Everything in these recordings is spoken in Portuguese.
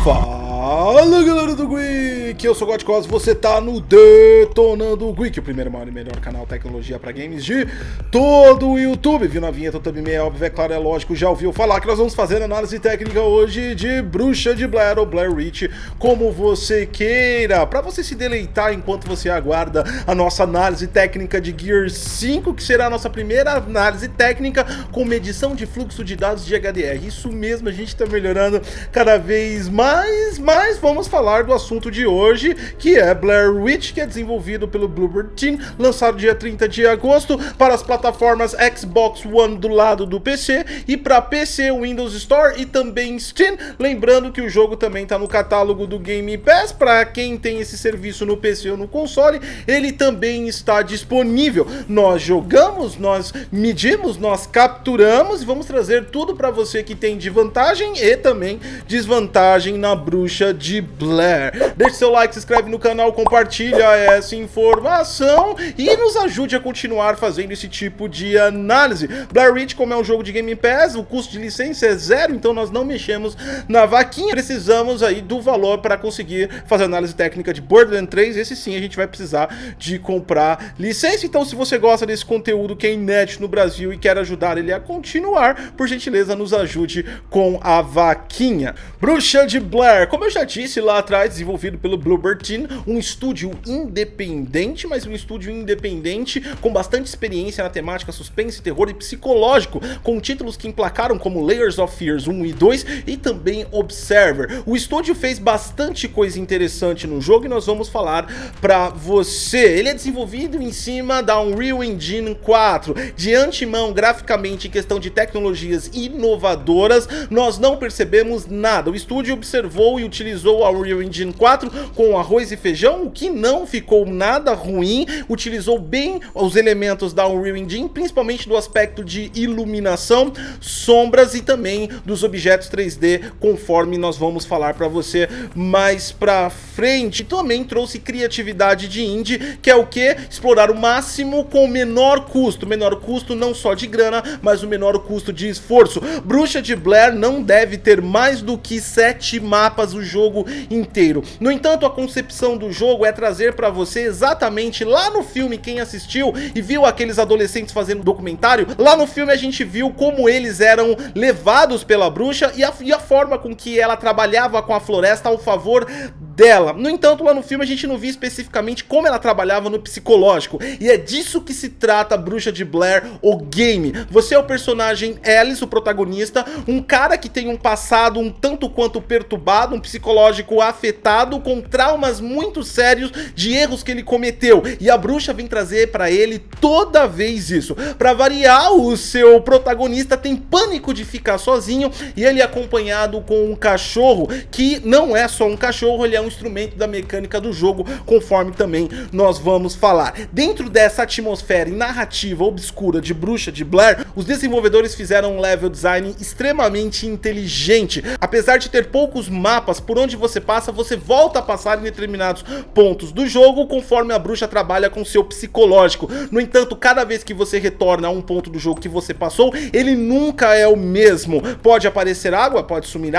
Fala galera do Geek, eu sou o Godcos, você tá no Detonando Geek, o primeiro, maior e melhor canal tecnologia pra games de todo o YouTube. Viu na vinheta também meio óbvio, é claro, é lógico, já ouviu falar que nós vamos fazer análise técnica hoje de Bruxa de Blair ou Blair Witch, como você queira, pra você se deleitar enquanto você aguarda a nossa análise técnica de Gears 5, que será a nossa primeira análise técnica com medição de fluxo de dados de HDR. Isso mesmo, a gente tá melhorando cada vez mais, mas vamos falar do assunto de hoje, que é Blair Witch, que é desenvolvido pelo Bloober Team, lançado dia 30 de agosto para as plataformas Xbox One do lado do PC e para PC, Windows Store e também Steam. Lembrando que o jogo também está no catálogo do Game Pass, para quem tem esse serviço no PC ou no console, ele também está disponível. Nós jogamos, nós medimos, nós capturamos e vamos trazer tudo para você que tem de vantagem e também desvantagem na Bruxa de Blair. Deixe seu like, se inscreve no canal, compartilha essa informação e nos ajude a continuar fazendo esse tipo de análise. Blair Witch, como é um jogo de Game Pass, o custo de licença é zero, então nós não mexemos na vaquinha. Precisamos aí do valor para conseguir fazer análise técnica de Borderlands 3, esse sim a gente vai precisar de comprar licença. Então se você gosta desse conteúdo que é inédito no Brasil e quer ajudar ele a continuar, por gentileza nos ajude com a vaquinha. Bruxa de Blair, como eu já disse lá atrás, desenvolvido pelo Bloober Team, um estúdio independente, mas um estúdio independente com bastante experiência na temática suspense, terror e psicológico, com títulos que emplacaram como Layers of Fears 1 e 2 e também Observer. O estúdio fez bastante coisa interessante no jogo e nós vamos falar pra você. Ele é desenvolvido em cima da Unreal Engine 4. De antemão, graficamente, em questão de tecnologias inovadoras, nós não percebemos nada. O estúdio observou e utilizou a Unreal Engine 4 com arroz e feijão, o que não ficou nada ruim, utilizou bem os elementos da Unreal Engine, principalmente do aspecto de iluminação, sombras e também dos objetos 3D, conforme nós vamos falar para você mais pra frente. Também trouxe criatividade de indie, que é o que? Explorar o máximo com o menor custo não só de grana, mas o menor custo de esforço. Bruxa de Blair não deve ter mais do que 7 mapas o jogo inteiro. No entanto, a concepção do jogo é trazer para você exatamente lá no filme, quem assistiu e viu aqueles adolescentes fazendo documentário, lá no filme a gente viu como eles eram levados pela bruxa e a forma com que ela trabalhava com a floresta ao favor dela. No entanto, lá no filme a gente não viu especificamente como ela trabalhava no psicológico, e é disso que se trata Bruxa de Blair, o game. Você é o personagem Alice, o protagonista, um cara que tem um passado um tanto quanto perturbado, um psicológico afetado, com traumas muito sérios de erros que ele cometeu, e a bruxa vem trazer pra ele toda vez isso. Pra variar, o seu protagonista tem pânico de ficar sozinho, e ele é acompanhado com um cachorro, que não é só um cachorro, ele é um instrumento da mecânica do jogo, conforme também nós vamos falar. Dentro dessa atmosfera e narrativa obscura de Bruxa de Blair, os desenvolvedores fizeram um level design extremamente inteligente. Apesar de ter poucos mapas por onde você passa, você volta a passar em determinados pontos do jogo, conforme a bruxa trabalha com seu psicológico. No entanto, cada vez que você retorna a um ponto do jogo que você passou, ele nunca é o mesmo. Pode aparecer água, pode sumir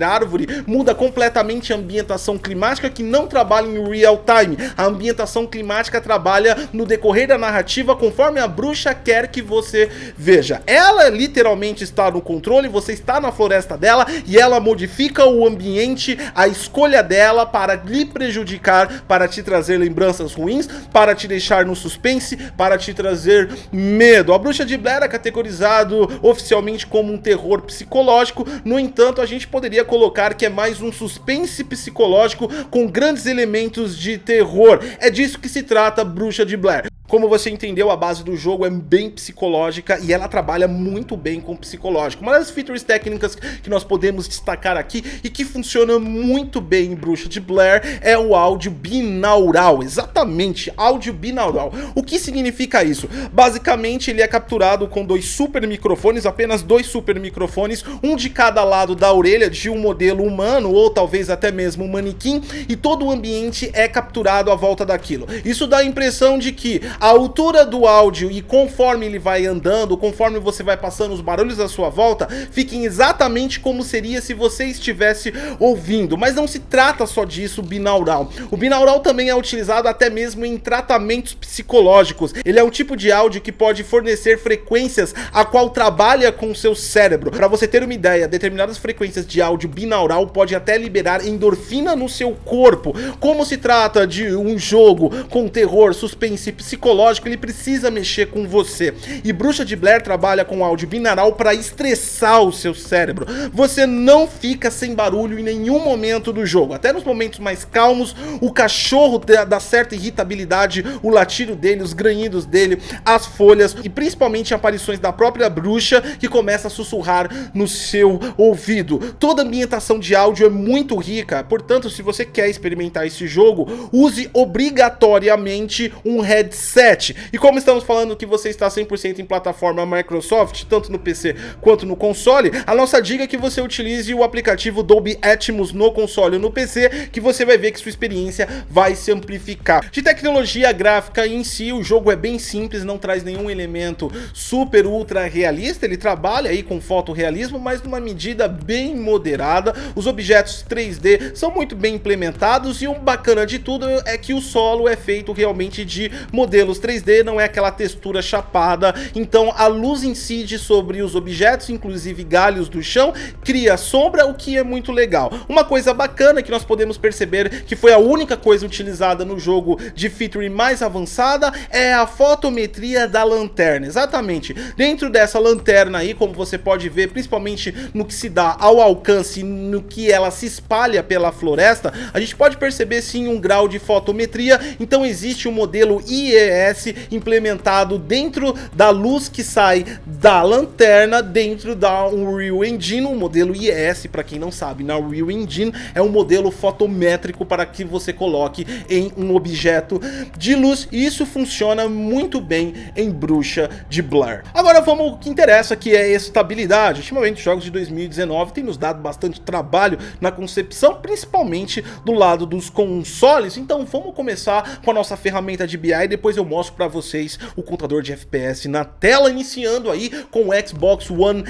árvore, muda completamente a ambientação climática, que não trabalha em real time. A ambientação climática trabalha no decorrer da narrativa conforme a bruxa quer que você veja. Ela literalmente está no controle, você está na floresta dela e ela modifica o ambiente, a escolha dela para lhe prejudicar, para te trazer lembranças ruins, para te deixar no suspense, para te trazer medo. A Bruxa de Blair é categorizado oficialmente como um terror psicológico, no entanto a gente poderia colocar que é mais um suspense psicológico com grandes elementos de terror. É disso que se trata Bruxa de Blair. Como você entendeu, a base do jogo é bem psicológica e ela trabalha muito bem com o psicológico. Uma das features técnicas que nós podemos destacar aqui e que funciona muito bem em Bruxa de Blair é o áudio binaural. Exatamente, áudio binaural. O que significa isso? Basicamente, ele é capturado com dois super microfones, apenas dois super microfones, um de cada lado da orelha de um modelo humano ou talvez até mesmo um manequim, e todo o ambiente é capturado à volta daquilo. Isso dá a impressão de que a altura do áudio e conforme ele vai andando, conforme você vai passando os barulhos à sua volta, fiquem exatamente como seria se você estivesse ouvindo. Mas não se trata só disso, binaural. O binaural também é utilizado até mesmo em tratamentos psicológicos. Ele é um tipo de áudio que pode fornecer frequências a qual trabalha com o seu cérebro. Para você ter uma ideia, determinadas frequências de áudio binaural pode até liberar endorfina no seu corpo. Como se trata de um jogo com terror, suspense e psicológico, ele precisa mexer com você. E Bruxa de Blair trabalha com áudio binaural para estressar o seu cérebro. Você não fica sem barulho em nenhum momento do jogo. Até nos momentos mais calmos, o cachorro dá certa irritabilidade, o latido dele, os grunhidos dele, as folhas e principalmente aparições da própria bruxa que começa a sussurrar no seu ouvido. Toda a ambientação de áudio é muito rica, portanto, se você quer experimentar esse jogo, use obrigatoriamente um headset. E como estamos falando que você está 100% em plataforma Microsoft, tanto no PC quanto no console, a nossa dica é que você utilize o aplicativo Dolby Atmos no console ou no PC, que você vai ver que sua experiência vai se amplificar. De tecnologia gráfica em si, o jogo é bem simples, não traz nenhum elemento super ultra realista, ele trabalha aí com fotorrealismo, mas numa medida bem moderada. Os objetos 3D são muito bem implementados e o bacana de tudo é que o solo é feito realmente de modelos 3D, não é aquela textura chapada, então a luz incide sobre os objetos, inclusive galhos do chão, cria sombra, o que é muito legal. Uma coisa bacana que nós podemos perceber que foi a única coisa utilizada no jogo de feature mais avançada é a fotometria da lanterna. Exatamente, dentro dessa lanterna aí, como você pode ver, principalmente no que se dá ao alcance, no que ela se espalha pela floresta, a gente pode perceber sim um grau de fotometria. Então existe um modelo IES implementado dentro da luz que sai da lanterna dentro da Unreal Engine. O modelo IES, para quem não sabe, na Unreal Engine é um modelo fotométrico para que você coloque em um objeto de luz, e isso funciona muito bem em Bruxa de Blair. Agora vamos ao que interessa, que é a estabilidade. Ultimamente os jogos de 2019 têm nos dado bastante trabalho na concepção, principalmente do lado dos consoles. Então vamos começar com a nossa ferramenta de BI e depois eu mostro para vocês o contador de FPS na tela, iniciando aí com o Xbox One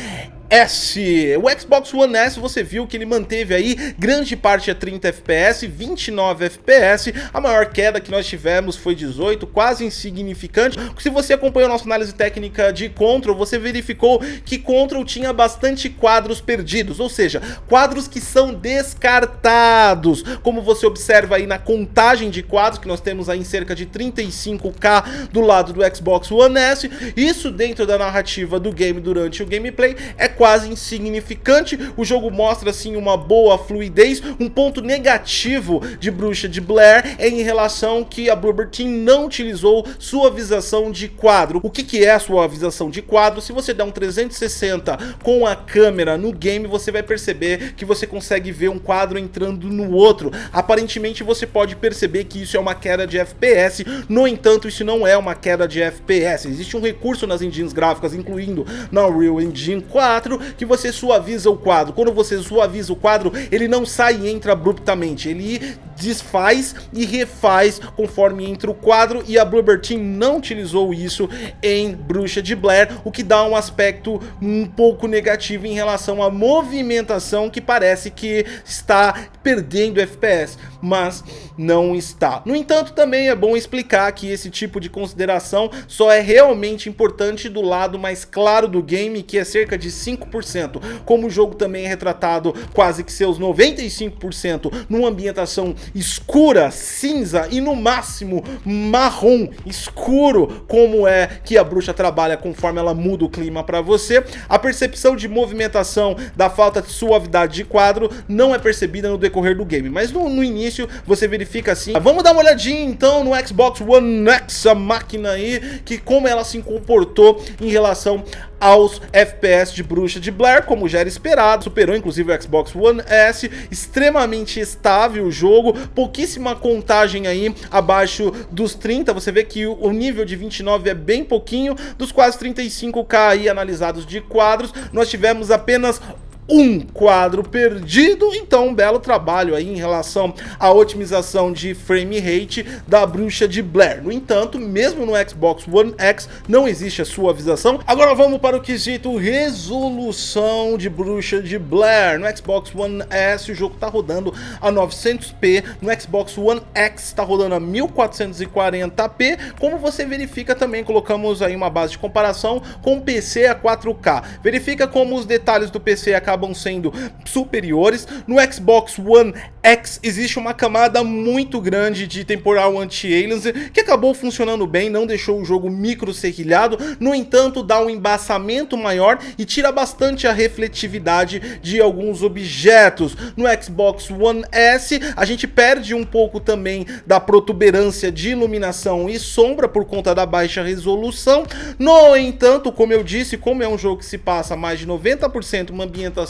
S. O Xbox One S, você viu que ele manteve aí grande parte a 30 FPS, 29 FPS, a maior queda que nós tivemos foi 18, quase insignificante. Se você acompanhou a nossa análise técnica de Control, você verificou que Control tinha bastante quadros perdidos, ou seja, quadros que são descartados, como você observa aí na contagem de quadros, que nós temos aí em cerca de 35K do lado do Xbox One S. Isso dentro da narrativa do game durante o gameplay é quase insignificante. O jogo mostra assim uma boa fluidez. Um ponto negativo de Bruxa de Blair é em relação que a Bloober Team não utilizou suavização de quadro. O que é a suavização de quadro? Se você der um 360 com a câmera no game, você vai perceber que você consegue ver um quadro entrando no outro. Aparentemente você pode perceber que isso é uma queda de FPS, no entanto isso não é uma queda de FPS. Existe um recurso nas engines gráficas, incluindo na Unreal Engine 4, que você suaviza o quadro. Quando você suaviza o quadro, ele não sai e entra abruptamente, ele desfaz e refaz conforme entra o quadro, e a Bloober Team não utilizou isso em Bruxa de Blair, o que dá um aspecto um pouco negativo em relação à movimentação, que parece que está perdendo FPS, mas não está. No entanto, também é bom explicar que esse tipo de consideração só é realmente importante do lado mais claro do game, que é cerca de 5%, como o jogo também é retratado quase que seus 95% numa ambientação escura, cinza e no máximo marrom escuro, como é que a bruxa trabalha conforme ela muda o clima para você. A percepção de movimentação da falta de suavidade de quadro não é percebida no decorrer do game, mas no início você verifica assim. Vamos dar uma olhadinha então no Xbox One X, a máquina aí, que como ela se comportou em relação aos FPS de Bruxa de Blair, como já era esperado, superou inclusive o Xbox One S, extremamente estável o jogo, pouquíssima contagem aí abaixo dos 30, você vê que o nível de 29 é bem pouquinho, dos quase 35K aí analisados de quadros, nós tivemos apenas um quadro perdido, então um belo trabalho aí em relação à otimização de frame rate da Bruxa de Blair. No entanto, mesmo no Xbox One X não existe a suavização. Agora vamos para o quesito resolução de Bruxa de Blair. No Xbox One S o jogo está rodando a 900p, no Xbox One X está rodando a 1440p, como você verifica também, colocamos aí uma base de comparação com o PC a 4K. Verifica como os detalhes do PC acabam sendo superiores. No Xbox One X existe uma camada muito grande de temporal anti-aliasing que acabou funcionando bem, não deixou o jogo micro serrilhado, no entanto dá um embaçamento maior e tira bastante a refletividade de alguns objetos. No Xbox One S a gente perde um pouco também da protuberância de iluminação e sombra por conta da baixa resolução. No entanto, como eu disse, como é um jogo que se passa mais de 90% uma ambientação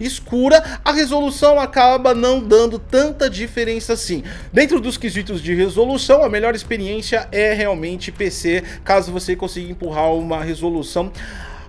escura, a resolução acaba não dando tanta diferença assim. Dentro dos quesitos de resolução, a melhor experiência é realmente PC, caso você consiga empurrar uma resolução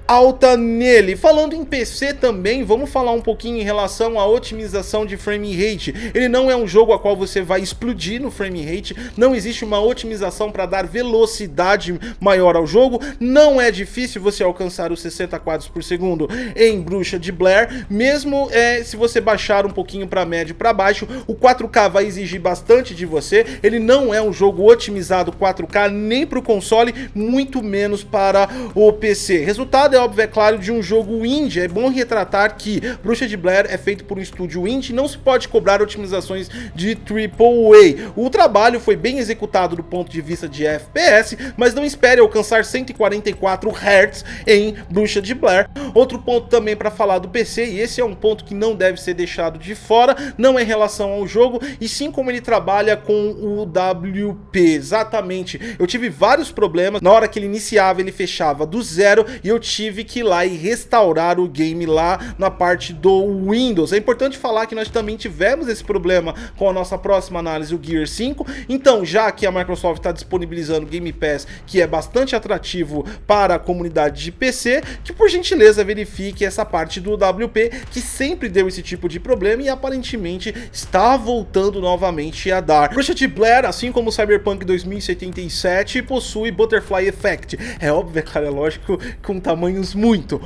alta nele. Falando em PC também, vamos falar um pouquinho em relação à otimização de frame rate. Ele não é um jogo a qual você vai explodir no frame rate, não existe uma otimização para dar velocidade maior ao jogo, não é difícil você alcançar os 60 quadros por segundo em Bruxa de Blair, mesmo se você baixar um pouquinho para médio para baixo, o 4K vai exigir bastante de você, ele não é um jogo otimizado 4K nem para o console, muito menos para o PC. Resultado é óbvio, é claro, de um jogo indie. É bom retratar que Bruxa de Blair é feito por um estúdio indie, não se pode cobrar otimizações de AAA. O trabalho foi bem executado do ponto de vista de FPS, mas não espere alcançar 144 Hz em Bruxa de Blair. Outro ponto também para falar do PC, e esse é um ponto que não deve ser deixado de fora, não é em relação ao jogo, e sim como ele trabalha com o WP. Exatamente, eu tive vários problemas, na hora que ele iniciava ele fechava do zero, e eu tive que ir lá e restaurar o game lá na parte do Windows. É importante falar que nós também tivemos esse problema com a nossa próxima análise, o Gear 5, então já que a Microsoft está disponibilizando o Game Pass, que é bastante atrativo para a comunidade de PC, que por gentileza verifique essa parte do WP, que sempre deu esse tipo de problema e aparentemente está voltando novamente a dar. Bruxa de Blair, assim como Cyberpunk 2077, possui Butterfly Effect. É óbvio, cara, é lógico, com tamanhos muito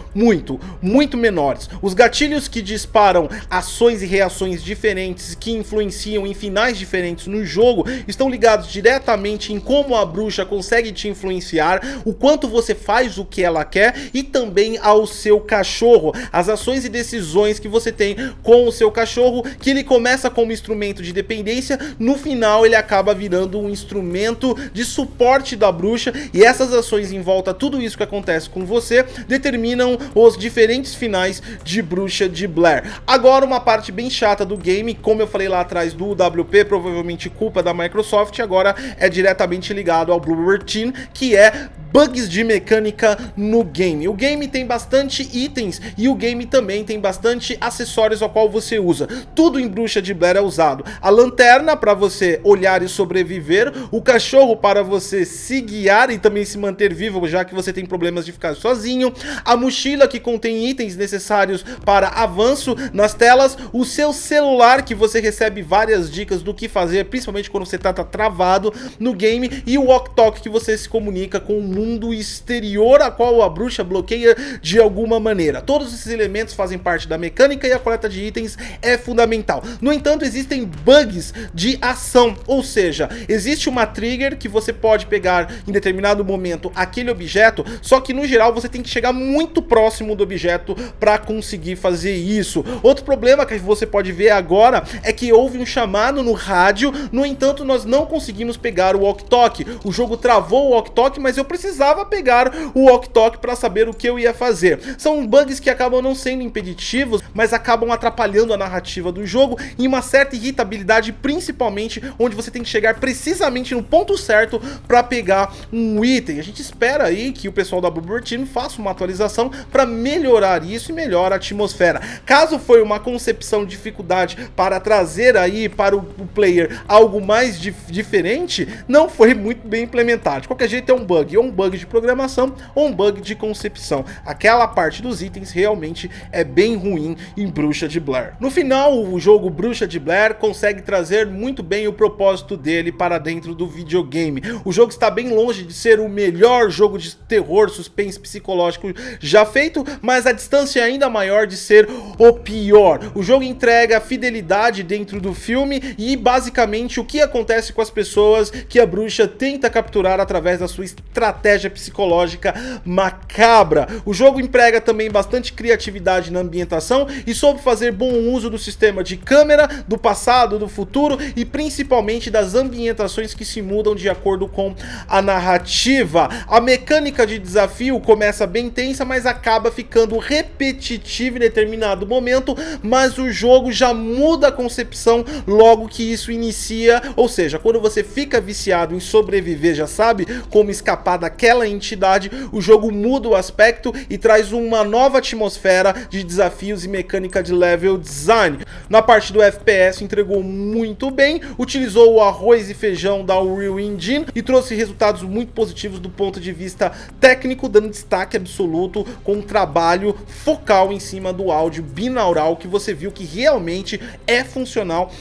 menores. Os gatilhos que disparam ações e reações diferentes que influenciam em finais diferentes no jogo estão ligados diretamente em como a bruxa consegue te influenciar, o quanto você faz o que ela quer e também ao seu cachorro, as ações e decisões que você tem com o seu cachorro, que ele começa como instrumento de dependência, no final ele acaba virando um instrumento de suporte da bruxa, e essas ações em volta, tudo isso que acontece com você, determinam os diferentes finais de Bruxa de Blair. Agora uma parte bem chata do game, como eu falei lá atrás do WP, provavelmente culpa da Microsoft, agora é diretamente ligado ao Blue Routine, que é bugs de mecânica no game. O game tem bastante itens e o game também tem bastante acessórios ao qual você usa. Tudo em Bruxa de Blair é usado. A lanterna para você olhar e sobreviver, o cachorro para você se guiar e também se manter vivo, já que você tem problemas de ficar sozinho, a mochila que contém itens necessários para avanço nas telas, o seu celular que você recebe várias dicas do que fazer, principalmente quando você está travado no game, e o walk-talk que você se comunica com o mundo exterior, a qual a bruxa bloqueia de alguma maneira. Todos esses elementos fazem parte da mecânica e a coleta de itens é fundamental. No entanto, existem bugs de ação, ou seja, existe uma trigger que você pode pegar em determinado momento aquele objeto, só que no geral você tem que chegar chegar muito próximo do objeto para conseguir fazer isso. Outro problema que você pode ver agora é que houve um chamado no rádio, no entanto nós não conseguimos pegar o walkie-talkie. O jogo travou o walkie-talkie, mas eu precisava pegar o walkie-talkie para saber o que eu ia fazer. São bugs que acabam não sendo impeditivos, mas acabam atrapalhando a narrativa do jogo e uma certa irritabilidade, principalmente onde você tem que chegar precisamente no ponto certo para pegar um item. A gente espera aí que o pessoal da Bloober Team faça uma atualização para melhorar isso e melhorar a atmosfera. Caso foi uma concepção de dificuldade para trazer aí para o player algo mais diferente, não foi muito bem implementado. De qualquer jeito é um bug, ou um bug de programação ou um bug de concepção. Aquela parte dos itens realmente é bem ruim em Bruxa de Blair. No final, o jogo Bruxa de Blair consegue trazer muito bem o propósito dele para dentro do videogame. O jogo está bem longe de ser o melhor jogo de terror, suspense psicológico já feito, mas a distância é ainda maior de ser o pior. O jogo entrega fidelidade dentro do filme e basicamente o que acontece com as pessoas que a bruxa tenta capturar através da sua estratégia psicológica macabra. O jogo emprega também bastante criatividade na ambientação e soube fazer bom uso do sistema de câmera, do passado, do futuro e principalmente das ambientações que se mudam de acordo com a narrativa. A mecânica de desafio começa bem tensa, mas acaba ficando repetitiva em determinado momento, mas o jogo já muda a concepção logo que isso inicia, ou seja, quando você fica viciado em sobreviver, já sabe como escapar daquela entidade, o jogo muda o aspecto e traz uma nova atmosfera de desafios e mecânica de level design. Na parte do FPS entregou muito bem, utilizou o arroz e feijão da Unreal Engine e trouxe resultados muito positivos do ponto de vista técnico, dando destaque absoluto com um trabalho focal em cima do áudio binaural que você viu que realmente é funcional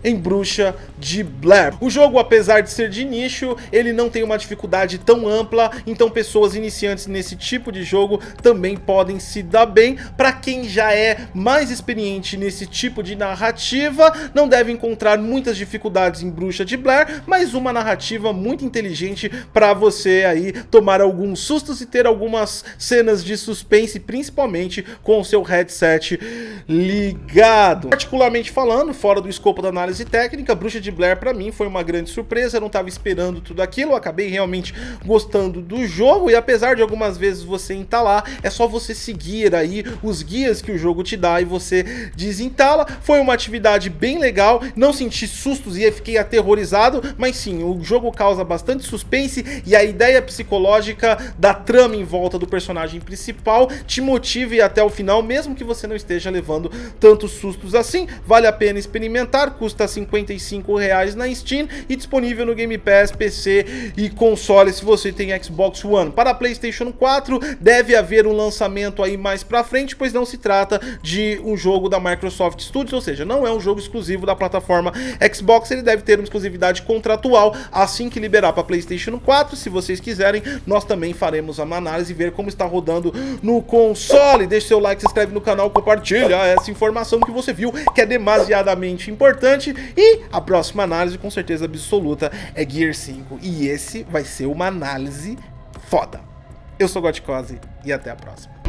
em Bruxa de Blair. O jogo, apesar de ser de nicho, ele não tem uma dificuldade tão ampla, então pessoas iniciantes nesse tipo de jogo também podem se dar bem. Para quem já é mais experiente nesse tipo de narrativa, não deve encontrar muitas dificuldades em Bruxa de Blair, mas uma narrativa muito inteligente para você aí tomar alguns sustos e ter algumas cenas de suspense, principalmente com o seu headset ligado. Particularmente falando, fora do escopo da análise técnica, Bruxa de Blair para mim foi uma grande surpresa, eu não estava esperando tudo aquilo, eu acabei realmente gostando do jogo e apesar de algumas vezes você entalar, é só você seguir aí os guias que o jogo te dá e você desentala. Foi uma atividade bem legal, não senti sustos e fiquei aterrorizado, mas sim, o jogo causa bastante suspense e a ideia psicológica da trama em volta do personagem principal te motiva a ir até o final, mesmo que você não esteja levando tantos sustos assim. Vale a pena experimentar, custa R$55 na Steam e disponível no Game Pass, PC e console se você tem Xbox One. Para PlayStation 4 deve haver um lançamento aí mais pra frente, pois não se trata de um jogo da Microsoft Studios, ou seja, não é um jogo exclusivo da plataforma Xbox, ele deve ter uma exclusividade contratual assim que liberar para PlayStation 4. Se vocês quiserem, nós também faremos uma análise e ver como está rodando no console. Deixe seu like, se inscreve no canal, compartilha essa informação que você viu que é demasiadamente importante. E a próxima análise, com certeza absoluta, é Gear 5. E esse vai ser uma análise foda. Eu sou Goticose e até a próxima.